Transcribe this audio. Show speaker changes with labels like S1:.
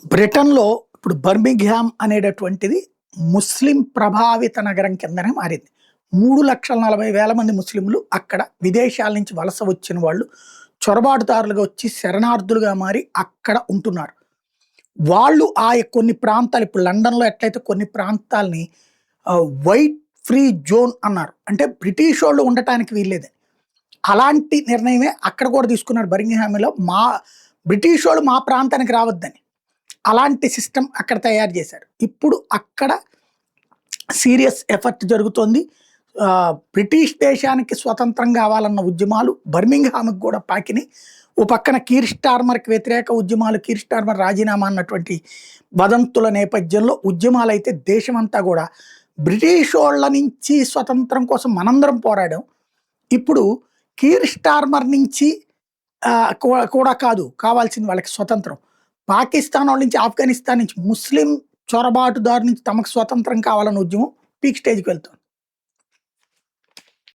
S1: బ్రిటన్‌లో ఇప్పుడు బర్మింగ్‌హామ్ అనేటటువంటిది ముస్లిం ప్రభావిత నగరం కిందనే మారింది. 3,40,000 మంది ముస్లింలు అక్కడ విదేశాల నుంచి వలస వచ్చిన వాళ్ళు చొరబాటుదారులుగా వచ్చి శరణార్థులుగా మారి అక్కడ ఉంటున్నారు. వాళ్ళు కొన్ని ప్రాంతాలు ఇప్పుడు లండన్‌లో ఎట్లయితే కొన్ని ప్రాంతాల్ని వైట్ ఫ్రీ జోన్ అన్నారు. అంటే బ్రిటిషోళ్ళు ఉండటానికి వీల్లేదని. అలాంటి నిర్ణయమే అక్కడ కూడా తీసుకున్నారు బర్మింగ్‌హామ్‌లో. బ్రిటిషోళ్ళు మా ప్రాంతానికి రావద్దని. అలాంటి సిస్టమ్ అక్కడ తయారు చేశారు. ఇప్పుడు అక్కడ సీరియస్ ఎఫర్ట్ జరుగుతోంది. బ్రిటిష్ దేశానికి స్వతంత్రం కావాలన్న ఉద్యమాలు బర్మింగ్‌హామ్‌కి కూడా పాకినాయి. ఓ పక్కన కీర్ స్టార్మర్‌కి వ్యతిరేక ఉద్యమాలు, కీర్ స్టార్మర్ రాజీనామా అన్నటువంటి వదంతుల నేపథ్యంలో ఉద్యమాలైతే దేశమంతా కూడా బ్రిటిషోళ్ళ నుంచి స్వతంత్రం కోసం మనందరం పోరాడాం. ఇప్పుడు కీర్ స్టార్మర్ నుంచి కూడా కాదు కావాల్సింది వాళ్ళకి స్వతంత్రం. పాకిస్తాన్ వాళ్ళ నుంచి, ఆఫ్ఘనిస్తాన్ నుంచి ముస్లిం చొరబాటుదారు నుంచి తమకు స్వతంత్రం కావాలన్న ఉద్యమం పీక్ స్టేజ్‌కి వెళ్తుంది.